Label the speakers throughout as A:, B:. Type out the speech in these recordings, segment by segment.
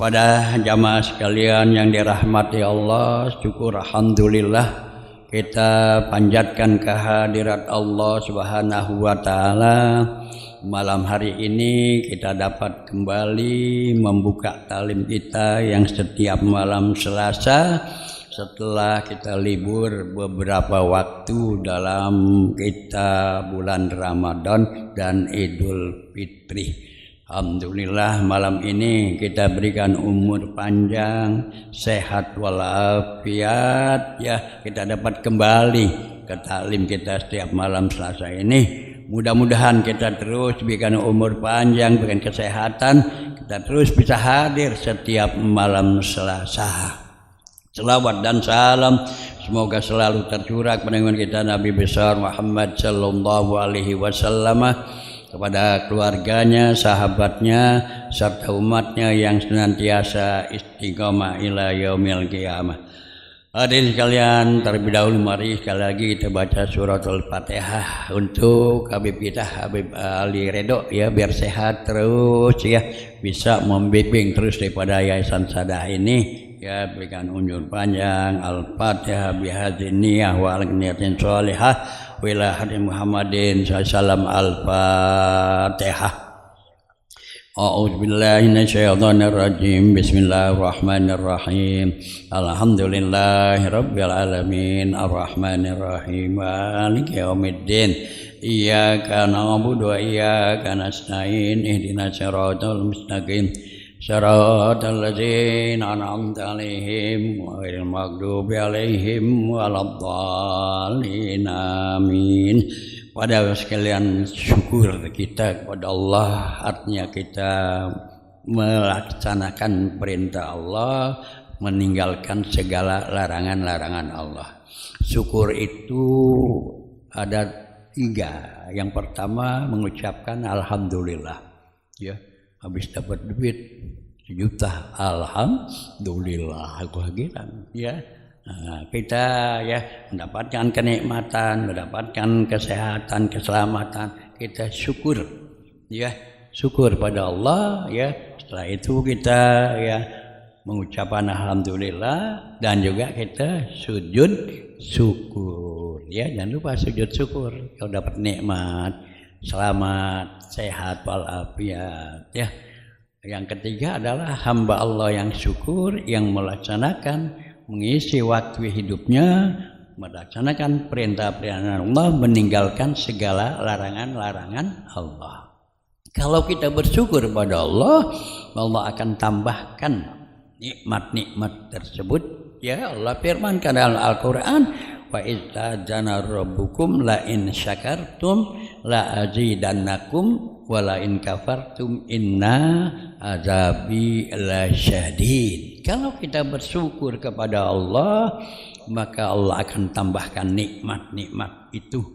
A: Pada jamaah sekalian yang dirahmati Allah, syukur alhamdulillah kita panjatkan kehadirat Allah Subhanahu wa taala. Malam hari ini kita dapat kembali membuka talim kita yang setiap malam Selasa setelah kita libur beberapa waktu dalam kita bulan Ramadan dan Idul Fitri. Alhamdulillah malam ini kita berikan umur panjang, sehat walafiat, ya kita dapat kembali ke taklim kita setiap malam Selasa ini. Mudah-mudahan kita terus berikan umur panjang, berikan kesehatan, kita terus bisa hadir setiap malam Selasa. Selawat dan salam semoga selalu tercurah kepada kita Nabi besar Muhammad sallallahu alaihi wasallam, kepada keluarganya, sahabatnya, serta umatnya yang senantiasa istiqomah ila yaumil qiyamah. Hadirin sekalian, terlebih dahulu mari sekali lagi kita baca suratul Fatihah untuk Habib kita, Habib Ali Redho, ya, biar sehat terus, ya, bisa membimbing terus daripada Yayasan Sadah ini, ya, berikan umur panjang. Al-Fatihah bihadzin niyah wa al-niyatin sholihah wa ila hadi Muhammadin sallallahu Al-Fatihah. A'udzu billahi minasyaitonir rajim. Bismillahirrahmanirrahim. Alhamdulillahi rabbil alamin arrahmanir rahim maliki yaumiddin. Iyyaka na'budu wa iyyaka nasta'in ihdinas siratal mustaqim siratal ladzina an'amta 'alaihim ghairil maghdubi 'alaihim waladdallin. Amin. Pada sekalian, syukur kita kepada Allah artinya kita melaksanakan perintah Allah, meninggalkan segala larangan-larangan Allah. Syukur itu ada 3. Yang pertama mengucapkan alhamdulillah, ya, habis dapat duit 1 juta, alhamdulillah, kebahagiaan, ya. Nah, kita, ya, mendapatkan kenikmatan, mendapatkan kesehatan, keselamatan, kita syukur, ya, syukur pada Allah, ya. Setelah itu kita, ya, mengucapkan alhamdulillah dan juga kita sujud syukur, ya. Jangan lupa sujud syukur kalau dapat nikmat, selamat, sehat walafiat, ya. Yang ketiga adalah hamba Allah yang syukur, yang melaksanakan, mengisi waktu hidupnya melaksanakan perintah-perintah Allah, meninggalkan segala larangan-larangan Allah. Kalau kita bersyukur pada Allah, Allah akan tambahkan nikmat-nikmat tersebut, ya. Allah firmankan dalam Al-Qur'an, wa idzana rabbukum la in syakartum la azidannakum wa la in kafartum inna azabi lasyadid. Kalau kita bersyukur kepada Allah, maka Allah akan tambahkan nikmat-nikmat itu,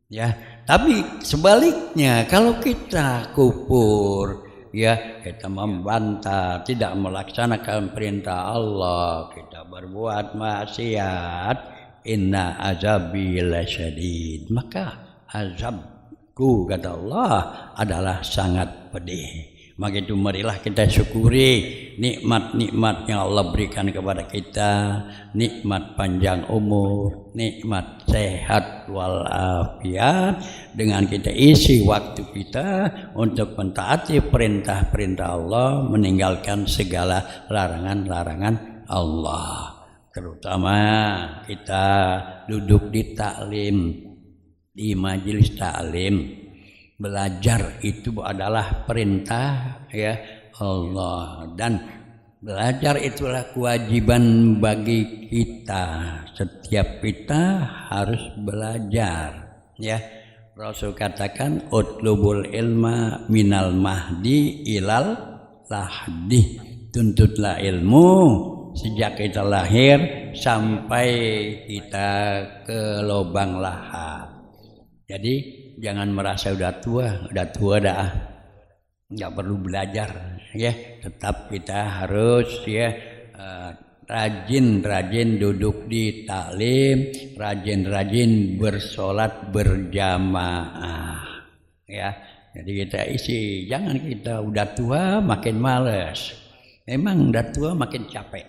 A: ya. Tapi sebaliknya, kalau kita kufur, ya, kita membantah, tidak melaksanakan perintah Allah, kita berbuat maksiat, inna azabi lasyadid, maka azabku, kata Allah, adalah sangat pedih. Maka itu marilah kita syukuri nikmat-nikmat yang Allah berikan kepada kita, nikmat panjang umur, nikmat sehat walafiat, dengan kita isi waktu kita untuk mentaati perintah-perintah Allah, meninggalkan segala larangan-larangan Allah. Terutama kita duduk di taklim, di majelis taklim. Belajar itu adalah perintah, ya, Allah, dan belajar itulah kewajiban bagi kita. Setiap kita harus belajar, ya. Rasul katakan utlubul ilma minal mahdi ilal lahdi. Tuntutlah ilmu sejak kita lahir sampai kita ke lubang lahat. Jadi jangan merasa udah tua dah, nggak perlu belajar, ya. Tetap kita harus, ya, rajin duduk di taklim, rajin bersolat berjamaah, ya. Jadi kita isi, jangan kita udah tua makin males, Memang udah tua makin capek,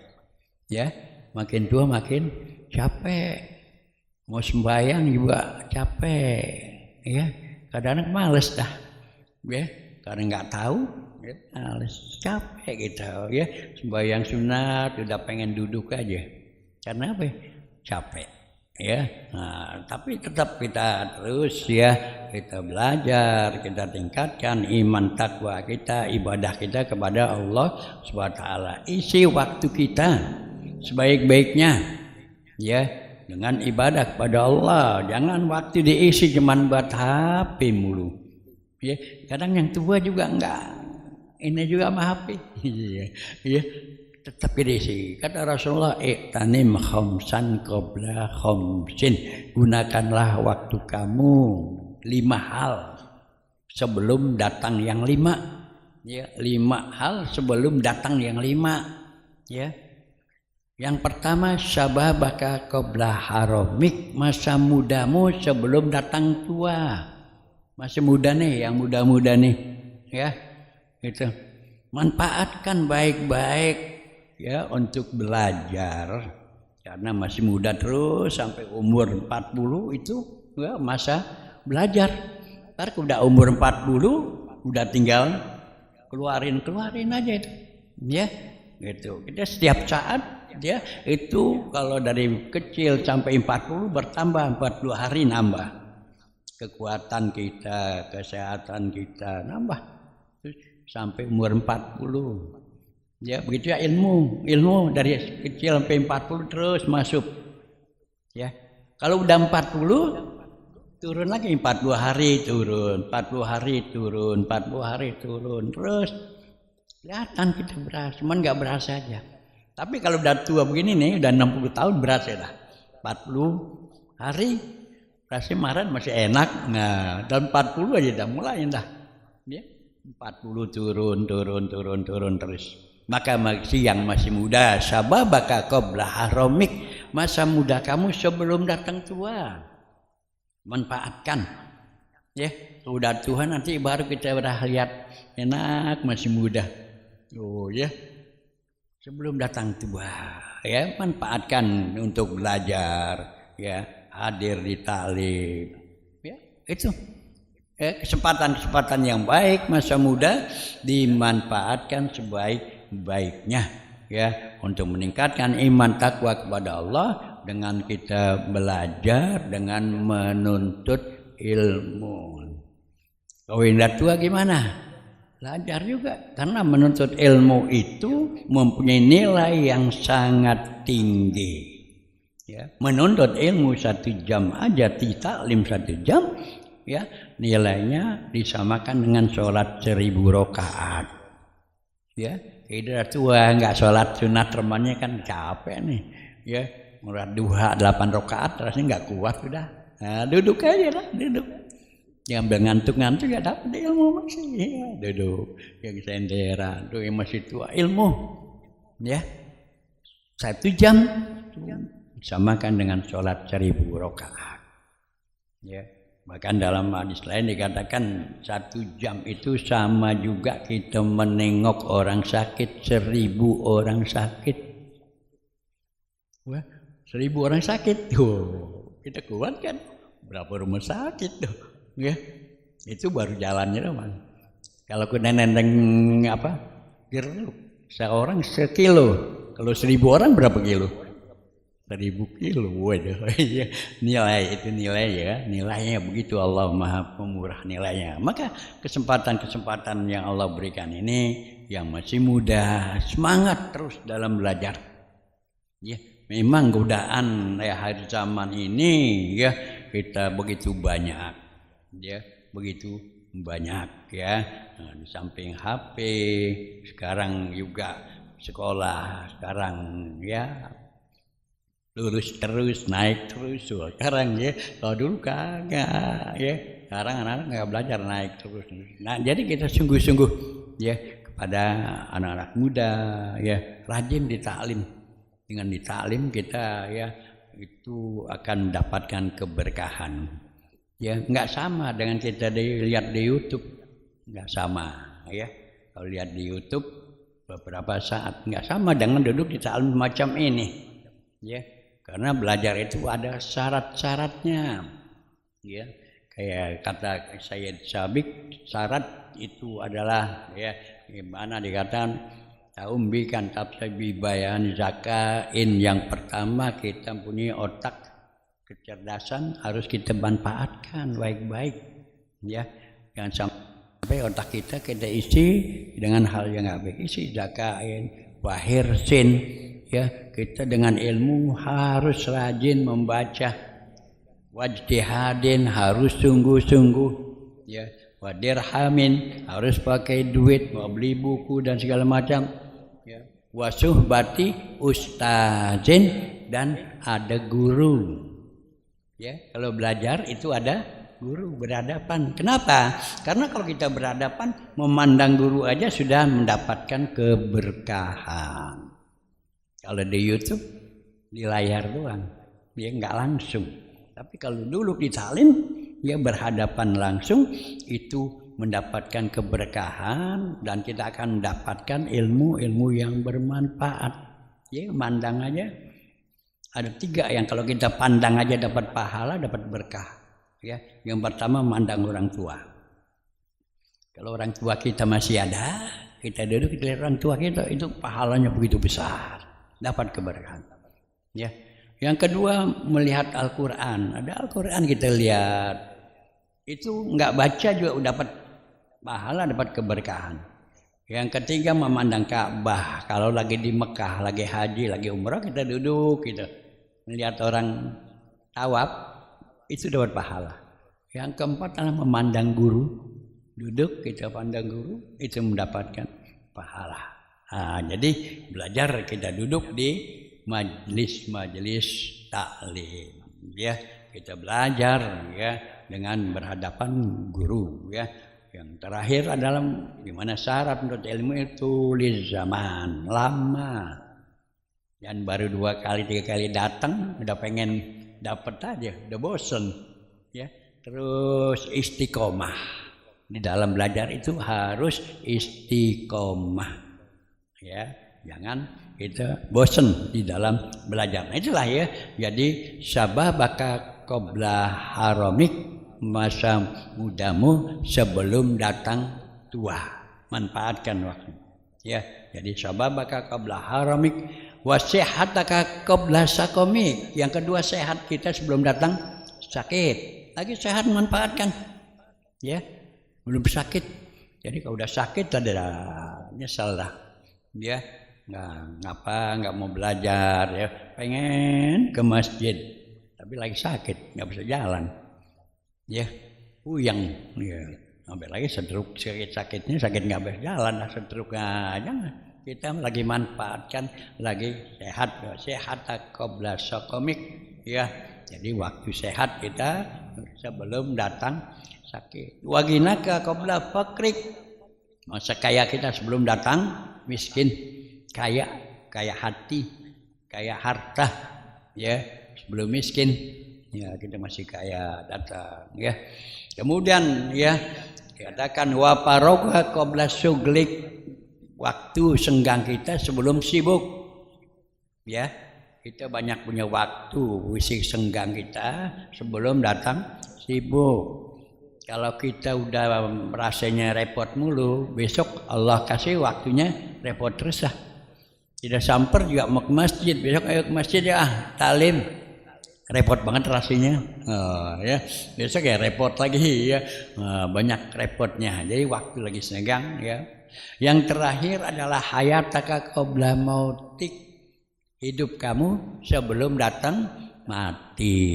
A: ya, makin tua makin capek. Mau sembahyang juga capek, ya. Kadang-kadang males dah, ya, karena nggak tahu, ya, males, capek gitu, ya. Sembahyang sunat udah pengen duduk aja, karena apa? Capek, ya. Nah, tapi tetap kita terus, ya, kita belajar, kita tingkatkan iman takwa kita, ibadah kita kepada Allah SWT. Isi waktu kita sebaik-baiknya, ya, dengan ibadah kepada Allah. Jangan waktu diisi cuman buat HP mulu, ya. Kadang yang tua juga enggak ini juga sama HP, ya, tetap diisi. Kata Rasulullah, "Iqtanim khamsan qabla khamsin." Gunakanlah waktu kamu 5 hal sebelum datang yang 5, ya, 5 hal sebelum datang yang 5, ya. Yang pertama, syababaka qabla haramik, masa mudamu sebelum datang tua. Masih muda nih, yang muda-muda nih, ya, gitu. Manfaatkan baik-baik, ya, untuk belajar, karena masih muda terus sampai umur 40 itu, ya, masa belajar. Ntar udah umur 40 udah tinggal keluarin aja itu, ya, gitu. Kita setiap saat, ya, itu kalau dari kecil sampai 40 bertambah, 40 hari nambah kekuatan kita, kesehatan kita nambah sampai umur 40. Ya, begitu ya, ilmu dari kecil sampai 40 terus masuk, ya. Kalau udah 40 turun lagi, 40 hari turun, 40 hari turun, 40 hari turun, terus kelihatan kita berasa, cuman nggak berasa aja. Tapi kalau udah tua begini nih, udah 60 tahun berasa dah. 40 hari rasanya kemarin masih enak. Nah, dan 40 aja dah mulai dah, ya. 40 turun terus. Maka yang masih muda, sababaka qabla haramik, masa muda kamu sebelum datang tua. Manfaatkan, ya. Udah Tuhan nanti baru kita udah lihat enak masih muda. Oh, ya. Sebelum datang tua, ya, manfaatkan untuk belajar, ya, hadir di taklim, ya, itu. Kesempatan-kesempatan yang baik masa muda dimanfaatkan sebaik-baiknya, ya, untuk meningkatkan iman takwa kepada Allah dengan kita belajar, dengan menuntut ilmu. Kalau indah tua gimana? Belajar juga, karena menuntut ilmu itu mempunyai nilai yang sangat tinggi, ya. Menuntut ilmu 1 jam aja, taklim 1 jam, ya, nilainya disamakan dengan sholat 1000 rakaat, ya. Udah tua nggak sholat sunat temannya kan capek nih, ya. Murad duha 8 rakaat rasanya nggak kuat udah. Nah, duduk aja lah, duduk. Yang ngantuk-ngantuk ya dapat ilmu masih, ya, duduk. Yang senderan, tuh yang masih tua ilmu, ya. 1 jam disamakan dengan sholat 1000 rakaat, ya. Bahkan dalam hadis lain dikatakan 1 jam itu sama juga kita menengok orang sakit 1000 orang sakit. Wah, 1000 orang sakit tuh, kita kuat kan? Berapa rumah sakit tuh, ya? Itu baru jalannya teman. Kalau kena nendeng apa? Jeruk, seorang 1 kilo. Kalau 1000 orang berapa kilo? 1000 kilo, waduh. Nilai itu nilai, ya, nilainya begitu. Allah Maha Pemurah nilainya. Maka kesempatan-kesempatan yang Allah berikan ini, yang masih muda, semangat terus dalam belajar, ya. Memang godaan, ya, hari zaman ini, ya, kita begitu banyak, ya, begitu banyak, ya. Nah, di samping HP sekarang juga sekolah sekarang, ya, lurus terus, naik terus. Sekarang, ya, kalau dulu kagak, ya. Sekarang anak-anak nggak belajar, naik terus. Nah, jadi kita sungguh-sungguh, ya, kepada anak-anak muda, ya, rajin ditaklim. Dengan ditaklim kita, ya, itu akan mendapatkan keberkahan, ya. Nggak sama dengan kita lihat di YouTube, nggak sama, ya. Kalau lihat di YouTube, beberapa saat. Nggak sama dengan duduk di ta'lim macam ini, ya. Karena belajar itu ada syarat-syaratnya, ya. Kayak kata Sayyid Sabiq, syarat itu adalah, ya, gimana dikatakan, taumbikan tabsabi bayan zakain. Yang pertama kita punya otak kecerdasan harus kita manfaatkan baik-baik, ya. Jangan sampai otak kita isi dengan hal yang nggak baik. Isi zakain, wahirsin, ya. Kita dengan ilmu harus rajin membaca, wajtihadin harus sungguh-sungguh, ya. Wadirhamin harus pakai duit, mau beli buku dan segala macam, ya. Wasuhbati ustazin dan ada guru, ya. Kalau belajar itu ada guru, berhadapan. Kenapa? Karena kalau kita berhadapan, memandang guru aja sudah mendapatkan keberkahan. Kalau di YouTube di layar doang, dia nggak langsung. Tapi kalau dulu di ta'lim, dia berhadapan langsung, itu mendapatkan keberkahan dan kita akan mendapatkan ilmu-ilmu yang bermanfaat. Ya, mandang aja. Ada 3 yang kalau kita pandang aja dapat pahala, dapat berkah. Ya, yang pertama mandang orang tua. Kalau orang tua kita masih ada, kita duduk kita lihat orang tua kita, itu pahalanya begitu besar, dapat keberkahan. Ya. Yang kedua melihat Al-Quran. Ada Al-Quran kita lihat, itu nggak baca juga dapat pahala, dapat keberkahan. Yang ketiga memandang Ka'bah. Kalau lagi di Mekah, lagi haji, lagi umrah, kita duduk gitu, melihat orang tawaf, itu dapat pahala. Yang keempat adalah memandang guru. Duduk kita pandang guru, itu mendapatkan pahala. Nah, jadi belajar kita duduk di majelis-majelis taklim, ya. Kita belajar, ya, dengan berhadapan guru, ya. Yang terakhir adalah gimana syarat untuk ilmu itu tulis zaman lama. Dan baru 2 kali 3 kali datang udah pengen dapat aja, udah bosen, ya. Terus istiqomah. Di dalam belajar itu harus istiqomah, ya. Jangan kita bosen di dalam belajar. Nah, itulah, ya. Jadi sababaka qabla haramik, masa mudamu sebelum datang tua. Manfaatkan waktu, ya. Jadi sababaka qabla haramik, wasihataka qabla sakomik. Yang kedua, sehat kita sebelum datang sakit. Lagi sehat manfaatkan, ya. Belum sakit. Jadi kalau udah sakit ada nyesel lah, ya. Nggak mau belajar, ya. Pengen ke masjid tapi lagi sakit, nggak bisa jalan, ya. Puyeng, ya. Sampai lagi stroke, sakitnya sakit nggak bisa jalan, stroke aja. Kita lagi manfaatkan, lagi sehat, sehat qabla sakomik, ya. Jadi waktu sehat kita sebelum datang sakit. Waginaka qabla fakrik, masa kaya kita sebelum datang miskin. Kaya hati, kaya harta, ya, sebelum miskin, ya, kita masih kaya datang, ya. Kemudian, ya, katakan wa paroga qabla suglik, waktu senggang kita sebelum sibuk, ya. Kita banyak punya waktu isi senggang kita sebelum datang sibuk. Kalau kita udah rasanya repot mulu, besok Allah kasih waktunya repot terus lah. Tidak samper juga mau ke masjid, besok ayo ke masjid ya, talim. Repot banget rasanya, ya. Besok ya repot lagi, ya. Banyak repotnya. Jadi waktu lagi senggang, ya. Yang terakhir adalah hayataka qabla mautik, hidup kamu sebelum datang mati,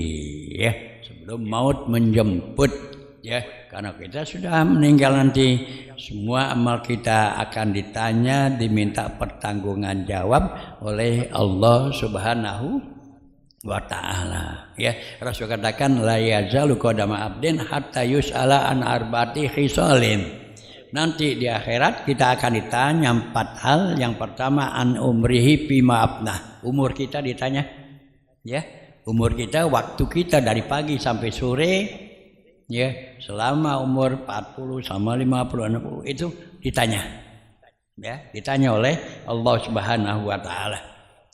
A: ya. Sebelum maut menjemput, ya. Karena kita sudah meninggal nanti, semua amal kita akan ditanya, diminta pertanggungan jawab oleh Allah Subhanahu wa ta'ala, ya. Rasul katakan la yazalu qadama abdin hatta yus'ala an arba'ati khisalin. Nanti di akhirat kita akan ditanya 4 hal. Yang pertama an umrihi bima abnah, umur kita ditanya, ya. Umur kita, waktu kita dari pagi sampai sore, ya, selama umur 40 sama 50 60 itu ditanya. Ya, ditanya oleh Allah Subhanahu wa taala.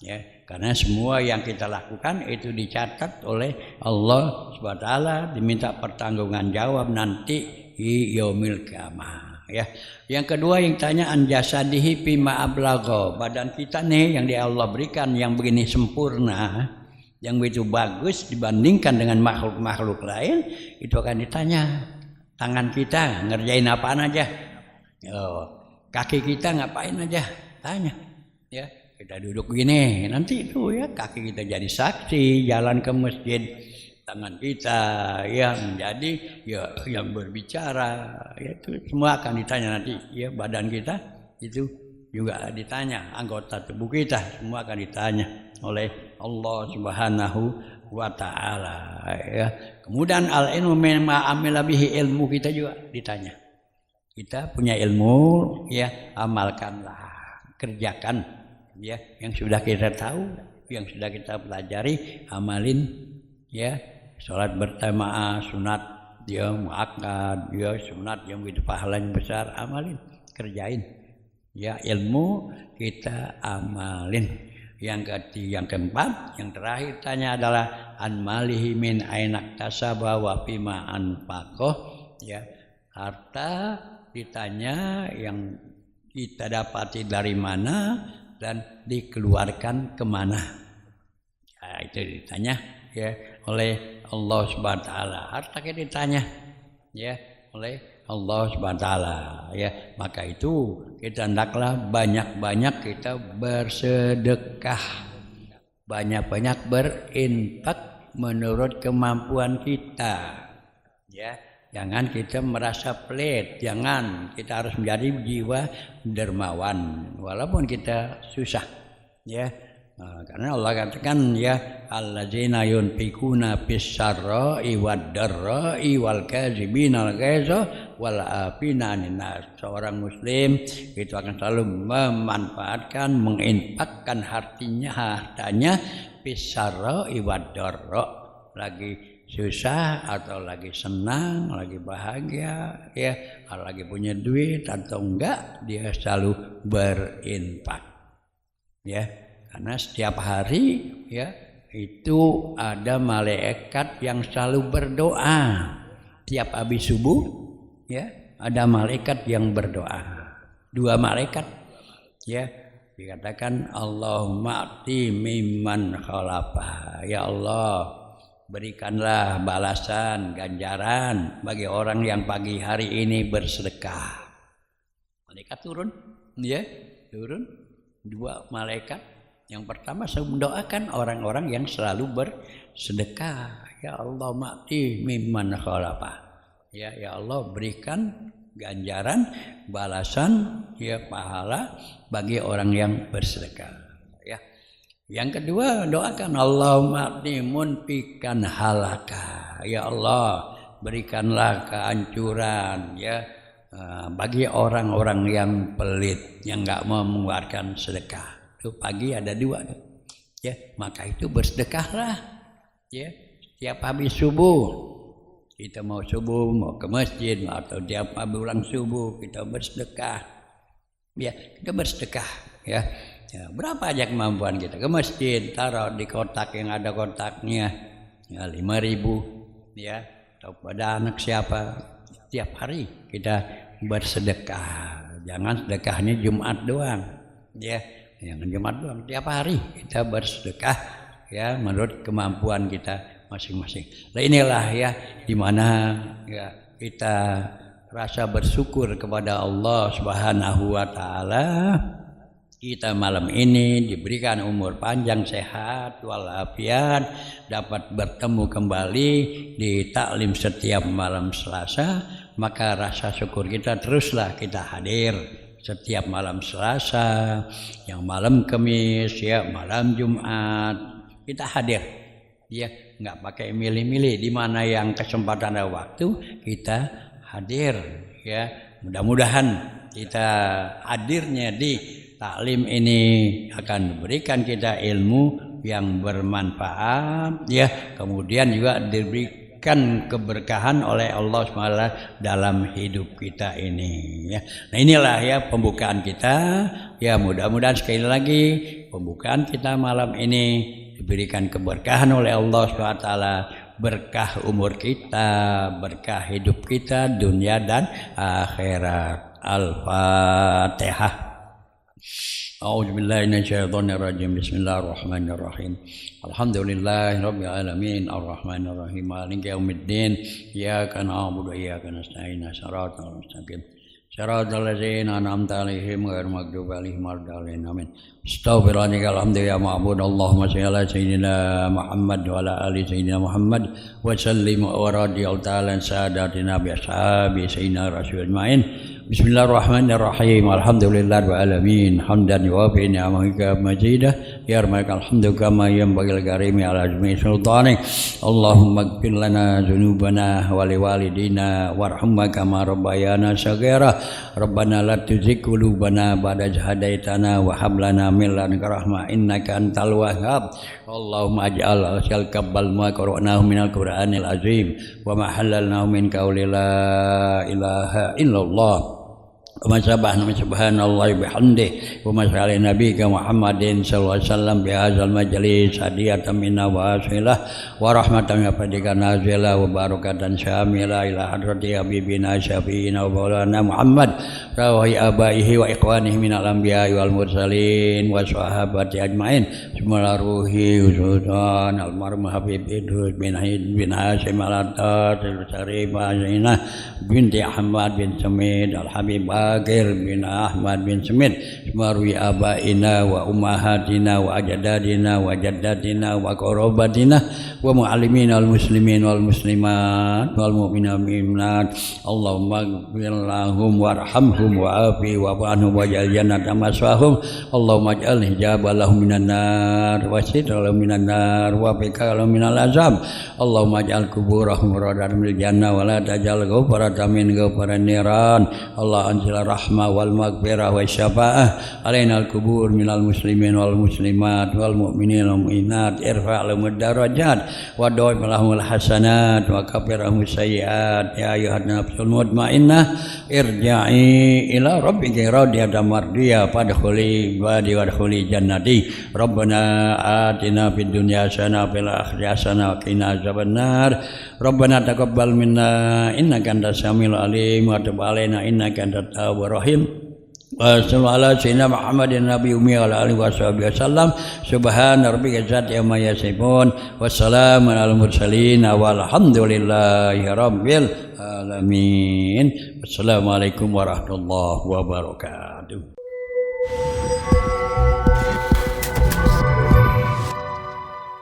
A: Ya, karena semua yang kita lakukan itu dicatat oleh Allah Subhanahu wa taala, diminta pertanggungjawaban jawab nanti di yaumil qiyamah. Ya. Yang kedua yang tanya an jasadihi fima ablagha, badan kita nih yang di Allah berikan yang begini sempurna, yang begitu bagus dibandingkan dengan makhluk-makhluk lain, itu akan ditanya. Tangan kita ngerjain apaan aja? Kaki kita ngapain aja? Tanya. Ya, kita duduk gini, nanti itu ya kaki kita jadi saksi, jalan ke masjid, tangan kita ya menjadi ya yang berbicara, ya itu semua akan ditanya nanti. Ya, badan kita itu juga ditanya, anggota tubuh kita semua akan ditanya oleh Allah Subhanahu wa taala. Ya. Kemudian al-ilmu mimma amila bihi, ilmu kita juga ditanya. Kita punya ilmu, ya amalkanlah, kerjakan, ya yang sudah kita tahu, yang sudah kita pelajari, amalin, ya sholat berjamaah, sunat, dia muakkad, dia sunat yang begitu pahala yang besar, amalin, kerjain, ya ilmu kita amalin. Yang keempat, yang terakhir tanya adalah an malihi min ainak tasaba wa fima anfaqoh, ya harta ditanya yang kita dapati dari mana dan dikeluarkan kemana. Ya, itu ditanya ya oleh Allah Subhanahu wa taala. Harta kita ditanya ya oleh Allah Subhanahu wa taala. Ya, maka itu kita hendaklah banyak-banyak kita bersedekah. Banyak-banyak berinfak menurut kemampuan kita. Ya. Jangan kita merasa pelit, jangan kita harus menjadi jiwa dermawan walaupun kita susah, ya. Karena Allah katakan ya allazina yunfikuna fis-sarra'i wad-dharra'i wal kazibina al-ghaiza wal afina 'anil nas. Seorang muslim itu akan selalu memanfaatkan, menginfakkan hartanya fis-sarra'i wad-dharra, lagi susah atau lagi senang, lagi bahagia, ya, lagi punya duit atau enggak, dia selalu berinfak. Ya, karena setiap hari ya itu ada malaikat yang selalu berdoa. Tiap habis subuh ya ada malaikat yang berdoa. 2 malaikat ya, dikatakan Allahumma ati mimman khalafa. Ya Allah, berikanlah balasan, ganjaran bagi orang yang pagi hari ini bersedekah. Malaikat turun, ya, turun 2 malaikat. Yang pertama mendoakan orang-orang yang selalu bersedekah. Ya Allah, ma'ti mimman khalafa. Ya Allah, berikan ganjaran, balasan, ya pahala bagi orang yang bersedekah. Yang kedua, doakan Allahumma munfikan halaka. Ya Allah, berikanlah kehancuran ya bagi orang-orang yang pelit, yang enggak mau mengeluarkan sedekah. Itu pagi ada 2. Ya, maka itu bersedekahlah. Ya, tiap habis subuh kita mau subuh, mau ke masjid atau tiap habis pulang subuh kita bersedekah. Ya, kita bersedekah ya. Ya, berapa aja kemampuan kita, ke masjid, taruh di kotak yang ada kotaknya ya 5.000 ya, atau pada anak siapa. Tiap hari kita bersedekah, jangan sedekahnya Jumat doang ya, jangan Jumat doang, tiap hari kita bersedekah ya menurut kemampuan kita masing-masing. Nah inilah ya dimana ya kita rasa bersyukur kepada Allah Subhanahu wa taala. Kita malam ini diberikan umur panjang, sehat, walafiat, dapat bertemu kembali di taklim setiap malam Selasa. Maka rasa syukur kita teruslah kita hadir setiap malam Selasa, yang malam Kamis, ya malam Jumat kita hadir. Ya, nggak pakai milih-milih, di mana yang kesempatan ada waktu kita hadir. Ya, mudah-mudahan kita hadirnya di taklim ini akan memberikan kita ilmu yang bermanfaat ya, kemudian juga diberikan keberkahan oleh Allah SWT dalam hidup kita ini ya. Nah inilah ya pembukaan kita ya, mudah-mudahan sekali lagi pembukaan kita malam ini diberikan keberkahan oleh Allah SWT, berkah umur kita, berkah hidup kita dunia dan akhirat. Al-Fatihah. A'udzubillahi minasyaitonirrajim. Bismillahirrahmanirrahim. Alhamdulillahirabbil alamin arrahmanir rahim maliki yaumiddin. Iyyaka na'budu wa iyyaka nasta'in. Shiratal mustaqim. Shiratal ladzina an'amta 'alaihim ghairil maghdubi 'alaihim waladdallin. Amin. Astaghfirullahaladzim. Alhamdulillah ma'bud. Allahumma shalli ala sayyidina Muhammad wa ala ali sayyidina Muhammad wa sallim wa radiyallahu ta'ala sadatina bi ashabi sayyidina rasul ajmain. Bismillahirrahmanirrahim. Alhamdulillahirabbil alamin. Hamdan yuwafi ni'amaka majidah ya rabbal hamdu kama yanbaghi al-karimi ala azmi sultani. Allahumma ighfir lana dzunubana wa liwalidina warhamna kama rabbayana shaghira. Rabbana la tuzigh qulubana ba'da idh hadaitana wa hab lana min ladunka rahmah innaka antal wahhab. Allahumma ij'al al-kabbal ma qara'nahu minal qur'anil azim wa ma halalnahu min qawli la ilaha illallah. Wa subhanallahi bihamdihi wa masali nabiyika Muhammadin sallallahu alaihi wasallam bi hadzal majlis hadiyatan minna wa asilah wa rahmatan fadika nazila wa barakatan syamila ila hadrati habibina syafiina wa maulana Muhammad wa abaihi wa ikhwanihi minal anbiya'i wal mursalin wa sahabati ajmain semula ruhi usudan almarhum Habib Idrus bin Hasyim al-Attar Syarifah Zainah binti Ahmad bin Samid al-Habib Bakir bin Ahmad bin Smith marwi abaina wa ummahatina wa ajdadina wa jaddatina wa qarabatina wa muallimina wal muslimin wal muslimat wal mu'minina wal mu'minat. Allahumma ighfir lahum warhamhum wa afi wa anhum wa ja'al jannata maswahum. Allahumma ij'al hijaba lahum minan nar wa sitra lahum minan nar wa fika lahum minal azab. Allahumma ij'al kuburahum rawdatan minal jannah wa la taj'al ghafaratan min ghafaran niran. Allah anzil rahmah wal maghfirah wa syafa'ah alaina al-kubur minal muslimin wal muslimat wal mu'minin wal mu'minat irfa' lahum darajat wa dawim lahum hasanat wa kafir lahum sayyi'at. Ya ayyuhan nafsul mutmainnah irja'i ila rabbika radiyatan mardiyah fadkhuli ibadi wadkhuli jannati. Rabbana atina fid dunya hasanah wa fil akhirati hasanah wa qina azabannar. Rabbana taqabbal minna innaka antas samiul alim wa tub alaina innaka antat tawwabur rahim. Wa sallallahu ala sayyidina Muhammadin nabi ummi wa ala alihi wasallam. Subhana rabbika izzati amma yasifun wassalamun alal mursalin walhamdulillahi rabbil alamin. Wassalamualaikum warahmatullahi wabarakatuh.